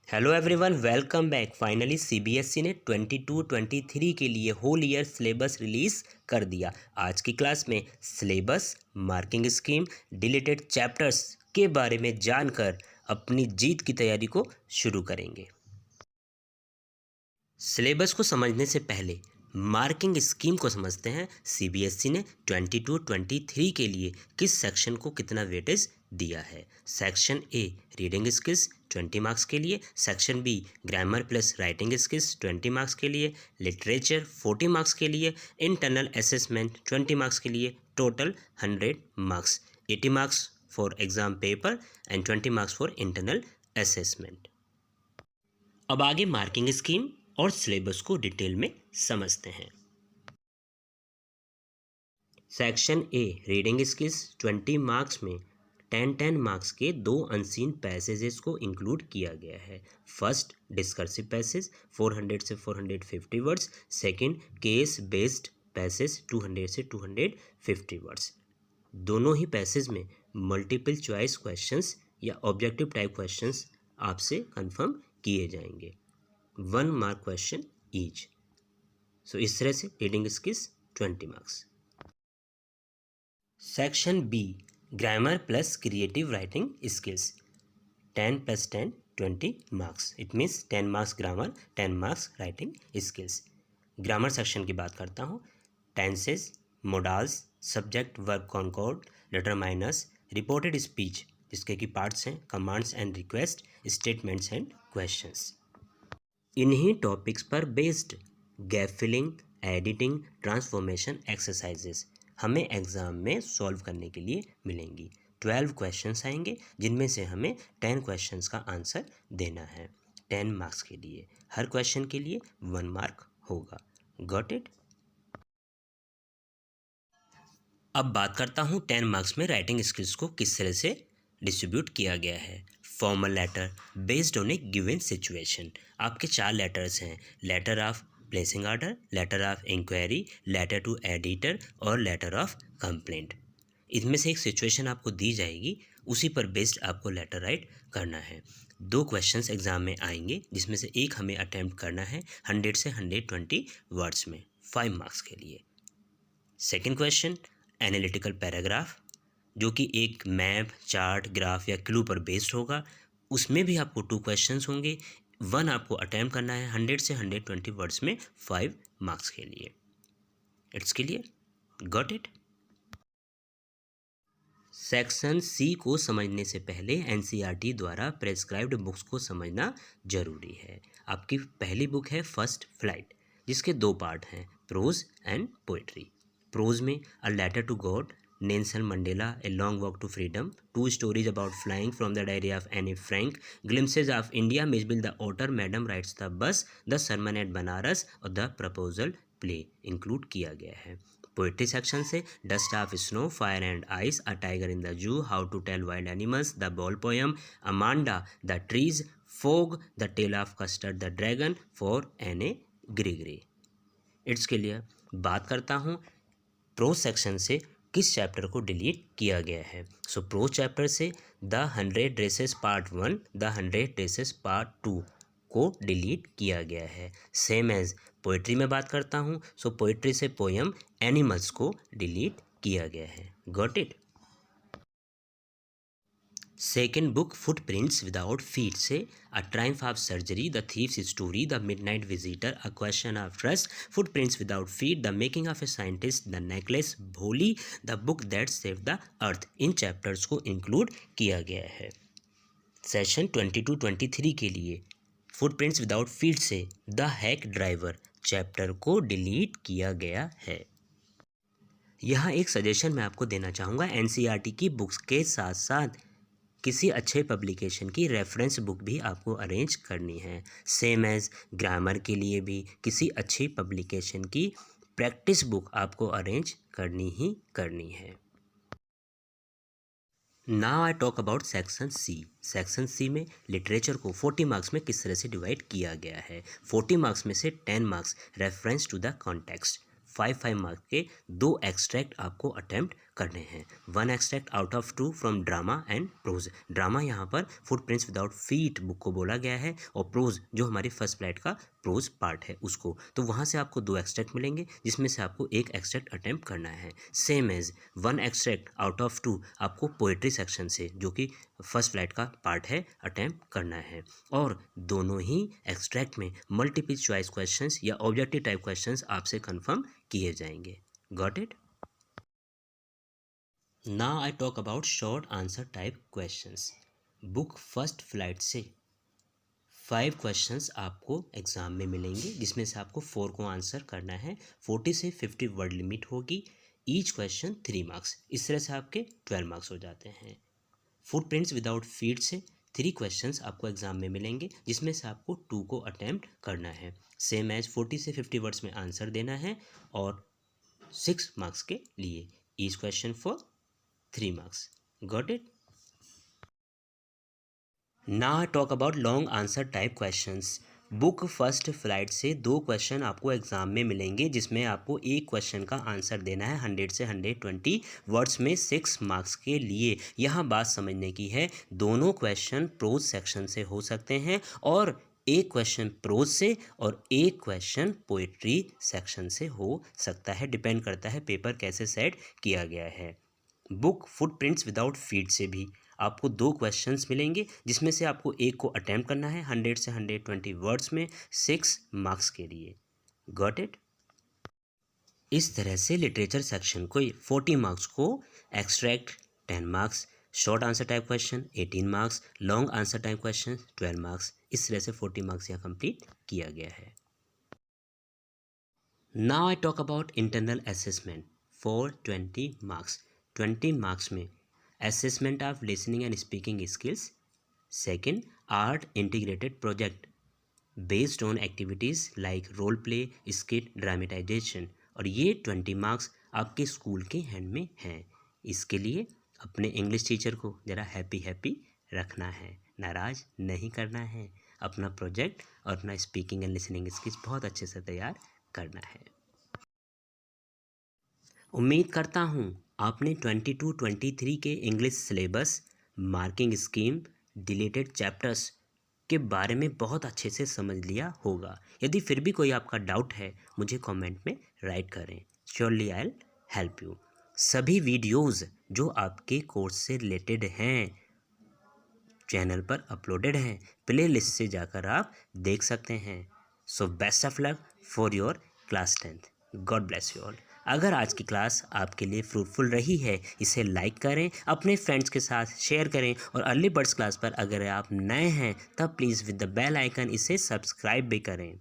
Hello everyone, welcome back. Finally CBSE ने 22-23 के लिए होल ईयर सिलेबस रिलीज कर दिया। आज की क्लास में syllabus, marking scheme, deleted chapters के बारे में जानकर अपनी जीत की तैयारी को शुरू करेंगे। सिलेबस को समझने से पहले मार्किंग स्कीम को समझते हैं। सीबीएसई ने 22-23 के लिए किस सेक्शन को कितना वेटेज दिया है। Section A reading skills 20 marks के लिए, section B grammar plus writing skills 20 marks के लिए, लिटरेचर 40 मार्क्स के लिए, इंटरनल असेसमेंट 20 मार्क्स के लिए, total 100 marks, 80 marks for exam paper and 20 marks for internal assessment. अब आगे मार्किंग स्कीम और सिलेबस को डिटेल में समझते हैं। Section A reading skills 20 marks में 10 मार्क्स के दो अनसीन पैसेजेस को इंक्लूड किया गया है। फर्स्ट डिस्कर्सिव पैसेज 400 से 450 words, second case based passage 200 से 250 वर्ड्स। दोनों ही पैसेज में मल्टीपल चॉइस क्वेश्चंस या ऑब्जेक्टिव टाइप क्वेश्चंस आपसे कंफर्म किए जाएंगे। 1 मार्क क्वेश्चन ईच। सो इस तरह से reading skills 20 marks. Section B grammar plus creative writing skills 10 + 10 20 marks. It means 10 marks grammar, 10 marks writing skills. Grammar section की बात करता हूँ। Tenses, modals, subject verb concord, determiners, reported speech जिसके की parts हैं commands and request, statements and questions. इन्हीं topics पर based gap filling, editing, transformation exercises हमें एग्ज़ाम में सॉल्व करने के लिए मिलेंगी। 12 क्वेश्चंस आएंगे जिनमें से हमें 10 क्वेश्चंस का आंसर देना है 10 मार्क्स के लिए। हर क्वेश्चन के लिए 1 मार्क होगा। Got it. अब बात करता हूँ 10 मार्क्स में राइटिंग स्किल्स को किस तरह से डिस्ट्रीब्यूट किया गया है। Formal letter based on a given situation. आपके 4 लेटर्स हैं, letter of placing order, letter of inquiry, letter to editor और लेटर ऑफ कंप्लेंट। इसमें से एक सिचुएशन आपको दी जाएगी, उसी पर बेस्ड आपको लेटर राइट करना है। 2 क्वेश्चंस एग्जाम में आएंगे जिसमें से एक हमें अटेम्प्ट करना है 100 से 120 वर्ड्स में 5 मार्क्स के लिए। सेकेंड क्वेश्चन एनालिटिकल पैराग्राफ जो कि एक मैप, चार्ट, ग्राफ या क्लू पर बेस्ड होगा। उसमें भी आपको 2 क्वेश्चंस होंगे। 1 आपको अटेम्प्ट करना है 100 से 120 वर्ड्स में 5 मार्क्स के लिए। It's clear? Got it. Section C को समझने से पहले एनसीईआरटी द्वारा प्रेस्क्राइब्ड बुक्स को समझना जरूरी है। आपकी पहली बुक है फर्स्ट फ्लाइट जिसके 2 पार्ट हैं, प्रोज एंड पोएट्री। प्रोज में a letter to God, Nelson Mandela, a long walk to freedom, 2 stories about flying from the diary of Anne Frank, glimpses of India, Mijbil the otter, madam rides the bus, the sermon at Benares और the proposal play include किया गया है। Poetry section से dust of snow, fire and ice, a tiger in the zoo, how to tell wild animals, the ball poem, Amanda, the trees, fog, the tale of custard the dragon for Anne Gregory. It's के लिए बात करता हूँ pros section से किस chapter को delete किया गया है। सो प्रोज चैप्टर से the 100 dresses part 1, the 100 dresses part 2 को डिलीट किया गया है। सेम एज पोइट्री में बात करता हूँ, सो पोइट्री से पोयम एनिमल्स को डिलीट किया गया है। Got it. Second book footprints without feet से a triumph of surgery, the thief's story, the midnight visitor, a question of trust, footprints without feet, the making of a scientist, the necklace, Bholi, the book that saved the earth. इन chapters को include किया गया है। Session 22-23 के लिए footprints without feet से the hack driver chapter को delete किया गया है। यहाँ एक सजेशन मैं आपको देना चाहूँगा, एनसीईआरटी की बुक्स के साथ साथ किसी अच्छे पब्लिकेशन की रेफरेंस बुक भी आपको अरेंज करनी है। सेम एज ग्रामर के लिए भी किसी अच्छी पब्लिकेशन की प्रैक्टिस बुक आपको अरेंज करनी ही करनी है। Now I talk about section C. Section C में लिटरेचर को 40 मार्क्स में किस तरह से डिवाइड किया गया है। 40 मार्क्स में से 10 marks reference to the context, 5 marks के 2 एक्सट्रैक्ट आपको अटेम्प्ट करने हैं। 1 extract out of 2 from drama and prose. Drama यहाँ पर फुटप्रिंट्स विदाउट फीट बुक को बोला गया है, और प्रोज जो हमारी फर्स्ट फ्लाइट का प्रोज पार्ट है उसको। तो वहाँ से आपको 2 एक्सट्रैक्ट मिलेंगे, जिसमें से आपको 1 एक्सट्रैक्ट अटेम्प्ट करना है। Same as 1 extract out of 2 आपको पोएट्री सेक्शन से, जो कि फर्स्ट फ्लाइट का पार्ट है, अटेम्प्ट करना है। और दोनों ही एक्सट्रैक्ट में मल्टीपल चॉइस क्वेश्चंस या ऑब्जेक्टिव टाइप क्वेश्चंस आपसे कंफर्म किए जाएंगे। Got it? Now I talk about short answer type questions. Book first flight से 5 क्वेश्चंस आपको एग्जाम में मिलेंगे, जिसमें से आपको 4 को आंसर करना है। 40 से 50 वर्ड लिमिट होगी। Each question 3 marks. इस तरह से आपके 12 मार्क्स हो जाते हैं। फुटप्रिंट्स विदाउट फीट से 3 क्वेश्चंस आपको एग्जाम में मिलेंगे, जिसमें से आपको 2 को अटेम्प्ट करना है। सेम एज 40 से 50 वर्ड्स में आंसर देना है, और 6 मार्क्स के लिए। Each question for 3 marks. Got it? Now I talk about long answer type questions. Book first flight से 2 क्वेश्चन आपको एग्जाम में मिलेंगे, जिसमें आपको एक क्वेश्चन का आंसर देना है 100 से 120 वर्ड्स में 6 मार्क्स के लिए। यहाँ बात समझने की है, दोनों क्वेश्चन प्रोज सेक्शन से हो सकते हैं, और एक क्वेश्चन प्रोज से और एक क्वेश्चन पोएट्री सेक्शन से हो सकता है। डिपेंड करता है पेपर कैसे सेट किया गया है। बुक फुटप्रिंट्स विदाउट फीट से भी आपको 2 क्वेश्चंस मिलेंगे, जिसमें से आपको एक को अटेम्प्ट करना है 100 से 120 वर्ड्स में 6 मार्क्स के लिए। Got it? इस तरह से लिटरेचर सेक्शन को 40 मार्क्स को extract 10 marks, short answer type question 18 marks, long answer type question 12 marks, इस तरह से 40 मार्क्स यहाँ कंप्लीट किया गया है। Now I talk about internal assessment for 20 marks. 20 marks में assessment of listening and speaking skills, second art integrated project based on activities like role play, skit, dramatization, और ये 20 मार्क्स आपके स्कूल के hand में हैं। इसके लिए अपने इंग्लिश टीचर को ज़रा हैप्पी हैप्पी रखना है, नाराज़ नहीं करना है। अपना प्रोजेक्ट और अपना स्पीकिंग एंड लिसनिंग स्किल्स बहुत अच्छे से तैयार करना है। उम्मीद करता हूँ आपने 22-23 के English syllabus, marking scheme, deleted chapters के बारे में बहुत अच्छे से समझ लिया होगा। यदि फिर भी कोई आपका डाउट है, मुझे कमेंट में राइट करें। Surely I will help you. सभी वीडियोस जो आपके कोर्स से रिलेटेड हैं चैनल पर अपलोडेड हैं, प्ले लिस्ट से जाकर आप देख सकते हैं। So best of luck for your class 10th। God bless you all. अगर आज की क्लास आपके लिए फ्रूटफुल रही है, इसे लाइक करें, अपने फ्रेंड्स के साथ शेयर करें, और अर्ली बर्ड्स क्लास पर अगर आप नए हैं तब please with the bell icon इसे सब्सक्राइब भी करें।